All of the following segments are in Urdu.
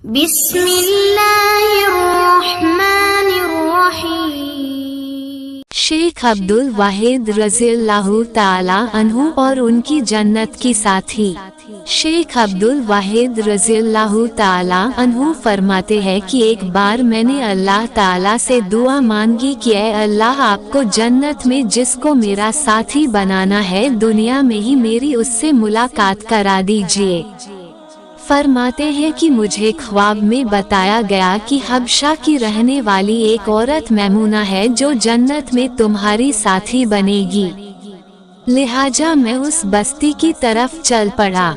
بسم اللہ الرحمن الرحیم۔ شیخ عبدل واحد رضی اللہ تعالی عنہ اور ان کی جنت کی ساتھی۔ شیخ عبدل واحد رضی اللہ تعالی عنہ فرماتے ہیں کہ ایک بار میں نے اللہ تعالی سے دعا مانگی کہ اے اللہ، آپ کو جنت میں جس کو میرا ساتھی بنانا ہے دنیا میں ہی میری اس سے ملاقات کرا دیجیے۔ فرماتے ہیں کہ مجھے خواب میں بتایا گیا کہ حبشہ کی رہنے والی ایک عورت میمونہ ہے جو جنت میں تمہاری ساتھی بنے گی، لہٰذا میں اس بستی کی طرف چل پڑا۔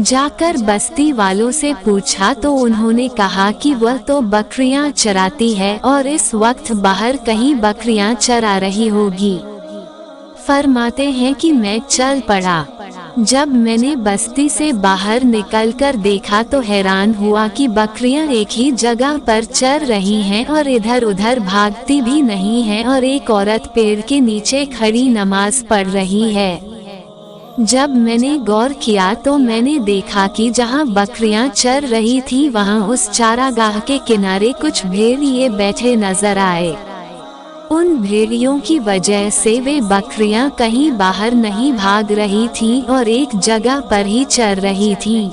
جا کر بستی والوں سے پوچھا تو انہوں نے کہا کہ وہ تو بکریاں چراتی ہے اور اس وقت باہر کہیں بکریاں چرا رہی ہوگی۔ فرماتے ہیں کہ میں چل پڑا۔ جب میں نے بستی سے باہر نکل کر دیکھا تو حیران ہوا کہ بکریاں ایک ہی جگہ پر چر رہی ہیں اور ادھر ادھر بھاگتی بھی نہیں ہیں، اور ایک عورت پیڑ کے نیچے کھڑی نماز پڑھ رہی ہے۔ جب میں نے غور کیا تو میں نے دیکھا کہ جہاں بکریاں چر رہی تھی وہاں اس چراگاہ کے کنارے کچھ بھیڑیے بیٹھے نظر آئے۔ ان بھیڑیوں کی وجہ سے وہ بکریاں کہیں باہر نہیں بھاگ رہی تھیں اور ایک جگہ پر ہی چر رہی تھیں۔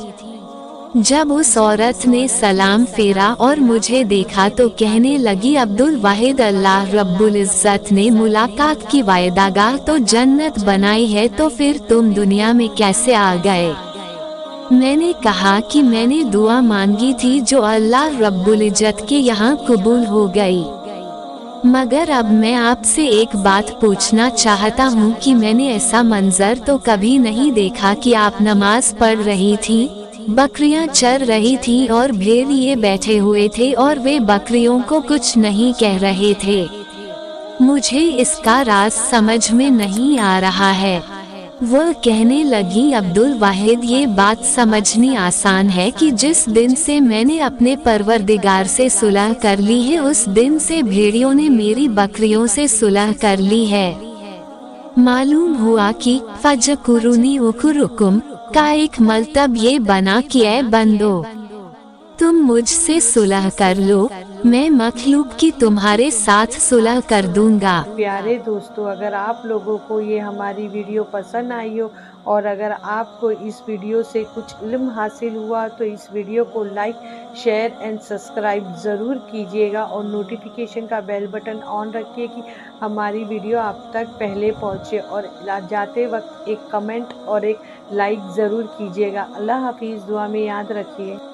جب اس عورت نے سلام پھیرا اور مجھے دیکھا تو کہنے لگی، عبدل واحد اللہ رب العزت نے ملاقات کی وعدہ گاہ تو جنت بنائی ہے، تو پھر تم دنیا میں کیسے آ گئے؟ میں نے کہا کہ میں نے دعا مانگی تھی جو اللہ رب العزت کے یہاں قبول ہو گئی، مگر اب میں آپ سے ایک بات پوچھنا چاہتا ہوں کہ میں نے ایسا منظر تو کبھی نہیں دیکھا کہ آپ نماز پڑھ رہی تھی، بکریاں چر رہی تھی اور بھیڑیے بیٹھے ہوئے تھے اور وہ بکریوں کو کچھ نہیں کہہ رہے تھے۔ مجھے اس کا راز سمجھ میں نہیں آ رہا ہے۔ وہ کہنے لگی، عبدل واحد، یہ بات سمجھنی آسان ہے کہ جس دن سے میں نے اپنے پروردگار سے صلح کر لی ہے اس دن سے بھیڑیوں نے میری بکریوں سے صلح کر لی ہے۔ معلوم ہوا کہ فَاذْكُرُونِی أَذْكُرْکُم کا ایک مطلب یہ بنا کہ اے بندو، تم مجھ سے صلح کر لو، میں مخلوق کی تمہارے ساتھ صلح کر دوں گا۔ پیارے دوستو، اگر آپ لوگوں کو یہ ہماری ویڈیو پسند آئی ہو اور اگر آپ کو اس ویڈیو سے کچھ علم حاصل ہوا تو اس ویڈیو کو لائک، شیئر اینڈ سبسکرائب ضرور کیجیے گا، اور نوٹیفیکیشن کا بیل بٹن آن رکھیے کہ ہماری ویڈیو آپ تک پہلے پہنچے، اور جاتے وقت ایک کمنٹ اور ایک لائک ضرور کیجیے گا۔ اللہ حافظ، دعا میں یاد رکھیے۔